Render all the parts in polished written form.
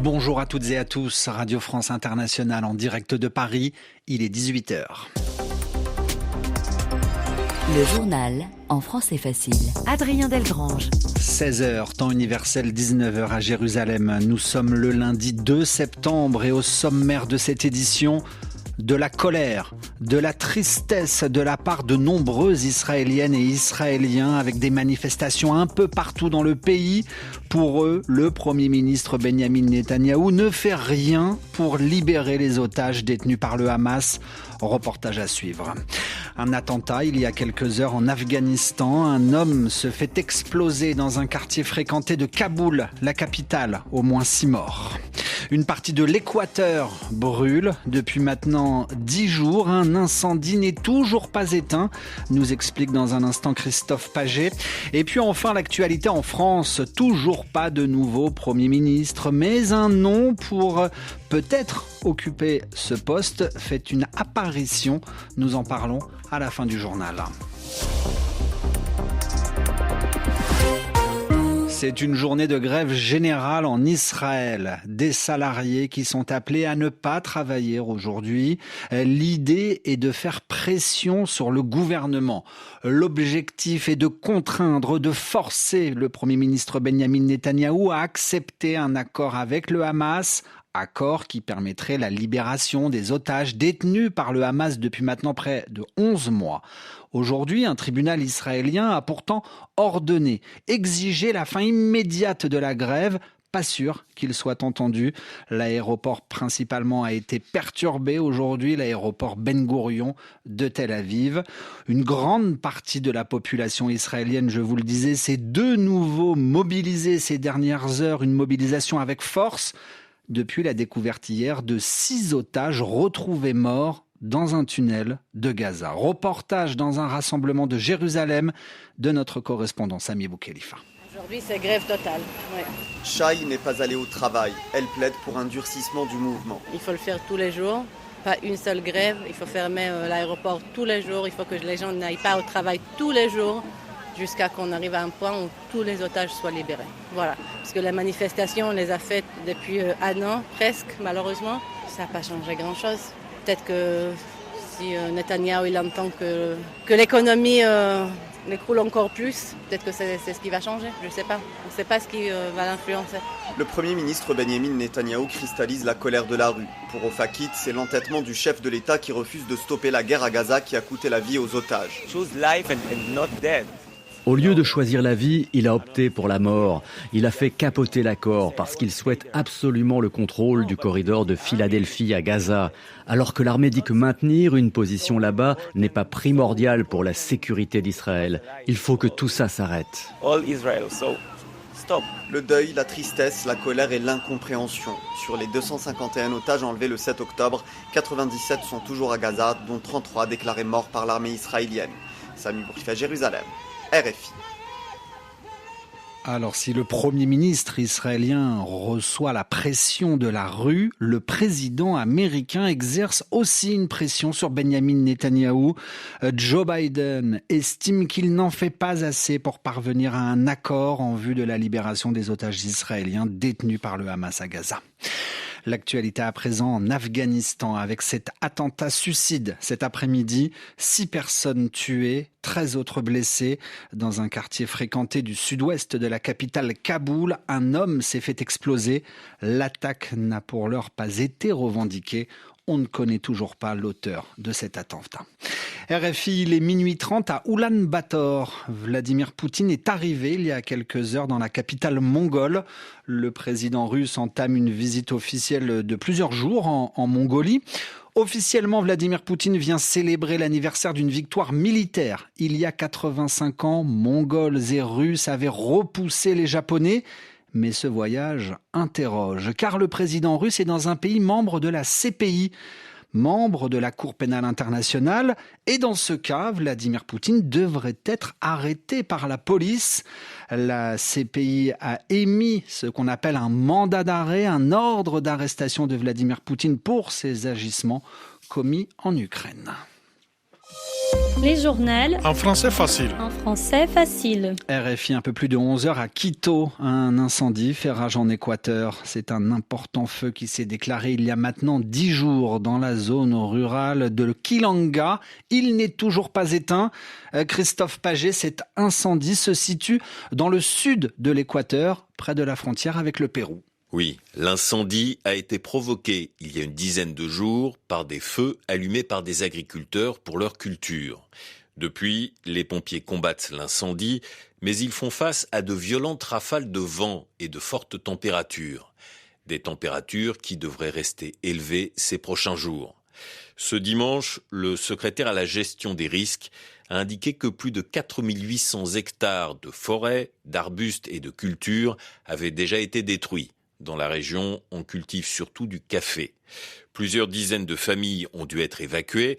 Bonjour à toutes et à tous, Radio France Internationale en direct de Paris, il est 18h. Le journal en français facile. Adrien Delgrange. 16h, temps universel, 19h à Jérusalem. Nous sommes le lundi 2 septembre et au sommaire de cette édition, de la colère, de la tristesse de la part de nombreuses Israéliennes et Israéliens avec des manifestations un peu partout dans le pays. Pour eux, le Premier ministre Benyamin Netanyahou ne fait rien pour libérer les otages détenus par le Hamas. Reportage à suivre. Un attentat il y a quelques heures en Afghanistan. Un homme se fait exploser dans un quartier fréquenté de Kaboul, la capitale. Au moins 6 morts. Une partie de l'Équateur brûle depuis maintenant 10 jours. Un incendie n'est toujours pas éteint, nous explique dans un instant Christophe Paget. Et puis enfin l'actualité en France. Toujours pas de nouveau Premier ministre, mais un nom pour peut-être occuper ce poste fait une apparition. Nous en parlons à la fin du journal. C'est une journée de grève générale en Israël. Des salariés qui sont appelés à ne pas travailler aujourd'hui. L'idée est de faire pression sur le gouvernement. L'objectif est de contraindre, de forcer le Premier ministre Benyamin Netanyahou à accepter un accord avec le Hamas. Accord qui permettrait la libération des otages détenus par le Hamas depuis maintenant près de 11 mois. Aujourd'hui, un tribunal israélien a pourtant ordonné, exigé la fin immédiate de la grève. Pas sûr qu'il soit entendu. L'aéroport principalement a été perturbé aujourd'hui, l'aéroport Ben Gourion de Tel Aviv. Une grande partie de la population israélienne, je vous le disais, s'est de nouveau mobilisée ces dernières heures, une mobilisation avec force. Depuis la découverte hier de 6 otages retrouvés morts dans un tunnel de Gaza. Reportage dans un rassemblement de Jérusalem de notre correspondant Sami Boukhelifa. Aujourd'hui, c'est grève totale. Ouais. Shai n'est pas allée au travail. Elle plaide pour un durcissement du mouvement. Il faut le faire tous les jours, pas une seule grève. Il faut fermer l'aéroport tous les jours. Il faut que les gens n'aillent pas au travail tous les jours jusqu'à qu'on arrive à un point où tous les otages soient libérés. Voilà. Parce que la manifestation, on les a faites depuis un an, presque, malheureusement. Ça n'a pas changé grand-chose. Peut-être que si Netanyahou il entend que l'économie l'écroule encore plus, peut-être que c'est ce qui va changer. Je ne sais pas. On ne sait pas ce qui va l'influencer. Le Premier ministre Benyamin Netanyahou cristallise la colère de la rue. Pour Ofakit, c'est l'entêtement du chef de l'État qui refuse de stopper la guerre à Gaza qui a coûté la vie aux otages. Choose life and not death. Au lieu de choisir la vie, il a opté pour la mort. Il a fait capoter l'accord parce qu'il souhaite absolument le contrôle du corridor de Philadelphie à Gaza, alors que l'armée dit que maintenir une position là-bas n'est pas primordial pour la sécurité d'Israël. Il faut que tout ça s'arrête. All Israel, so stop. Le deuil, la tristesse, la colère et l'incompréhension. Sur les 251 otages enlevés le 7 octobre, 97 sont toujours à Gaza, dont 33 déclarés morts par l'armée israélienne. Sami Boukhelifa, Jérusalem. RFI. Alors, si le Premier ministre israélien reçoit la pression de la rue, le président américain exerce aussi une pression sur Benyamin Netanyahou. Joe Biden estime qu'il n'en fait pas assez pour parvenir à un accord en vue de la libération des otages israéliens détenus par le Hamas à Gaza. L'actualité à présent en Afghanistan avec cet attentat suicide cet après-midi. 6 personnes tuées, 13 autres blessées. Dans un quartier fréquenté du sud-ouest de la capitale Kaboul, un homme s'est fait exploser. L'attaque n'a pour l'heure pas été revendiquée. On ne connaît toujours pas l'auteur de cet attentat. RFI, il est minuit 30 à Oulan-Bator. Vladimir Poutine est arrivé il y a quelques heures dans la capitale mongole. Le président russe entame une visite officielle de plusieurs jours en Mongolie. Officiellement, Vladimir Poutine vient célébrer l'anniversaire d'une victoire militaire. Il y a 85 ans, Mongols et Russes avaient repoussé les Japonais. Mais ce voyage interroge, car le président russe est dans un pays membre de la CPI, membre de la Cour pénale internationale, et dans ce cas, Vladimir Poutine devrait être arrêté par la police. La CPI a émis ce qu'on appelle un mandat d'arrêt, un ordre d'arrestation de Vladimir Poutine pour ses agissements commis en Ukraine. Les journaux. En français facile. En français facile. RFI, un peu plus de 11h à Quito. Un incendie fait rage en Équateur. C'est un important feu qui s'est déclaré il y a maintenant 10 jours dans la zone rurale de Quilanga. Il n'est toujours pas éteint. Christophe Paget, cet incendie se situe dans le sud de l'Équateur, près de la frontière avec le Pérou. Oui, l'incendie a été provoqué il y a une dizaine de jours par des feux allumés par des agriculteurs pour leur culture. Depuis, les pompiers combattent l'incendie, mais ils font face à de violentes rafales de vent et de fortes températures. Des températures qui devraient rester élevées ces prochains jours. Ce dimanche, le secrétaire à la gestion des risques a indiqué que plus de 4800 hectares de forêts, d'arbustes et de cultures avaient déjà été détruits. Dans la région, on cultive surtout du café. Plusieurs dizaines de familles ont dû être évacuées.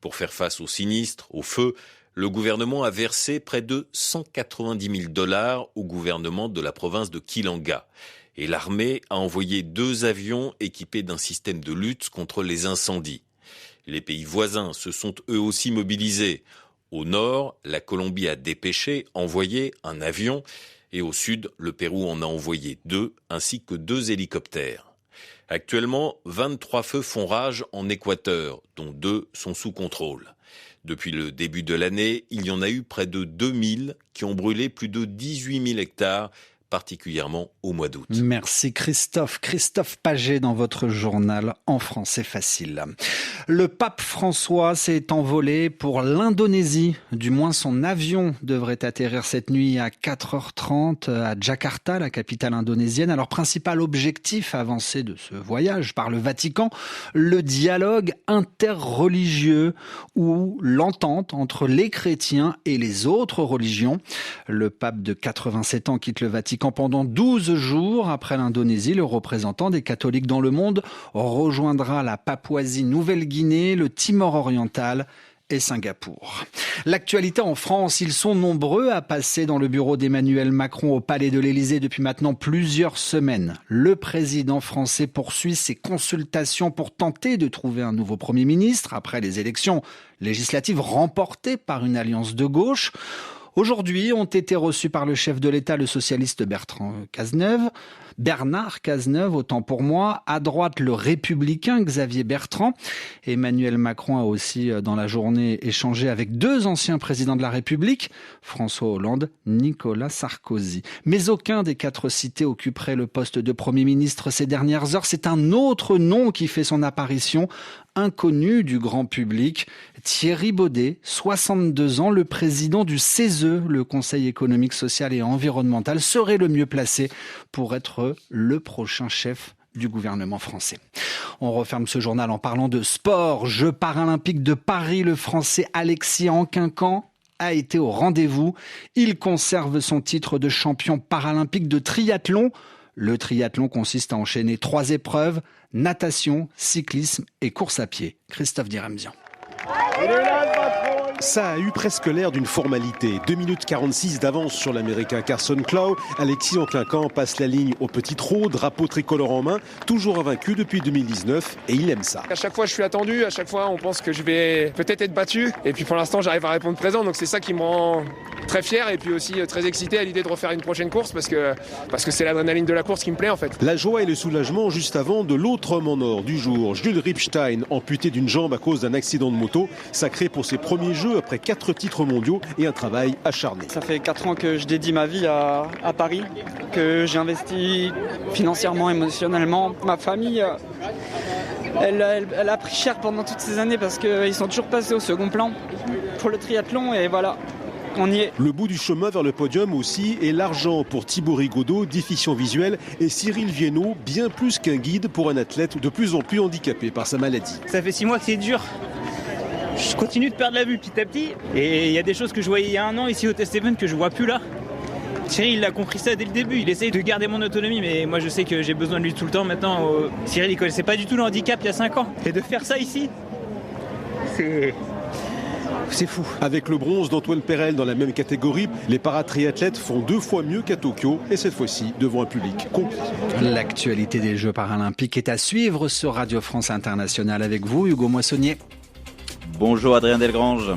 Pour faire face aux sinistres, aux feux, le gouvernement a versé près de $190 000 au gouvernement de la province de Quilanga. Et l'armée a envoyé 2 avions équipés d'un système de lutte contre les incendies. Les pays voisins se sont eux aussi mobilisés. Au nord, la Colombie a envoyé un avion. Et au sud, le Pérou en a envoyé 2, ainsi que 2 hélicoptères. Actuellement, 23 feux font rage en Équateur, dont 2 sont sous contrôle. Depuis le début de l'année, il y en a eu près de 2000 qui ont brûlé plus de 18 000 hectares, particulièrement au mois d'août. Merci Christophe. Christophe Paget dans votre journal en français facile. Le pape François s'est envolé pour l'Indonésie. Du moins, son avion devrait atterrir cette nuit à 4h30 à Jakarta, la capitale indonésienne. Alors, principal objectif avancé de ce voyage par le Vatican, le dialogue interreligieux ou l'entente entre les chrétiens et les autres religions. Le pape de 87 ans quitte le Vatican pendant 12 jours. Après l'Indonésie, le représentant des catholiques dans le monde rejoindra la Papouasie-Nouvelle-Guinée, le Timor oriental et Singapour. L'actualité en France, ils sont nombreux à passer dans le bureau d'Emmanuel Macron au Palais de l'Élysée depuis maintenant plusieurs semaines. Le président français poursuit ses consultations pour tenter de trouver un nouveau Premier ministre après les élections législatives remportées par une alliance de gauche. Aujourd'hui ont été reçus par le chef de l'État, le socialiste Bernard Cazeneuve, autant pour moi. À droite, le républicain Xavier Bertrand. Emmanuel Macron a aussi, dans la journée, échangé avec 2 anciens présidents de la République, François Hollande, Nicolas Sarkozy. Mais aucun des 4 cités occuperait le poste de Premier ministre ces dernières heures. C'est un autre nom qui fait son apparition, inconnu du grand public. Thierry Baudet, 62 ans, le président du CESE, le Conseil économique, social et environnemental, serait le mieux placé pour être le prochain chef du gouvernement français. On referme ce journal en parlant de sport. Jeux paralympiques de Paris, le Français Alexis Anquincan a été au rendez-vous. Il conserve son titre de champion paralympique de triathlon. Le triathlon consiste à enchaîner 3 épreuves, natation, cyclisme et course à pied. Christophe Diramzian. Ça a eu presque l'air d'une formalité. 2 minutes 46 d'avance sur l'Américain Carson Clough. Alexis Anquincan passe la ligne au petit trot, drapeau tricolore en main, toujours invaincu depuis 2019 et il aime ça. À chaque fois je suis attendu, à chaque fois on pense que je vais peut-être être battu et puis pour l'instant j'arrive à répondre présent, donc c'est ça qui me rend très fier et puis aussi très excité à l'idée de refaire une prochaine course parce que c'est l'adrénaline de la course qui me plaît en fait. La joie et le soulagement juste avant de l'autre homme en or du jour, Jules Ripstein, amputé d'une jambe à cause d'un accident de moto, sacré pour ses premiers jeux après 4 titres mondiaux et un travail acharné. Ça fait 4 ans que je dédie ma vie à Paris, que j'ai investi financièrement, émotionnellement. Ma famille, elle a pris cher pendant toutes ces années parce qu'ils sont toujours passés au second plan pour le triathlon et voilà. On y est. Le bout du chemin vers le podium aussi et l'argent pour Thibaut Rigaudot, déficient visuel, et Cyril Viennot, bien plus qu'un guide pour un athlète de plus en plus handicapé par sa maladie. Ça fait 6 mois que c'est dur. Je continue de perdre la vue petit à petit et il y a des choses que je voyais il y a 1 an ici au Test Event que je vois plus là. Cyril, il a compris ça dès le début, il essaye de garder mon autonomie mais moi je sais que j'ai besoin de lui tout le temps maintenant. Cyril, il connaissait pas du tout le handicap il y a 5 ans et de faire ça ici, c'est fou. Avec le bronze d'Antoine Perel dans la même catégorie, les paratriathlètes font 2 fois mieux qu'à Tokyo et cette fois-ci devant un public conquis. L'actualité des Jeux paralympiques est à suivre sur Radio France Internationale avec vous, Hugo Moissonnier. Bonjour Adrien Delgrange.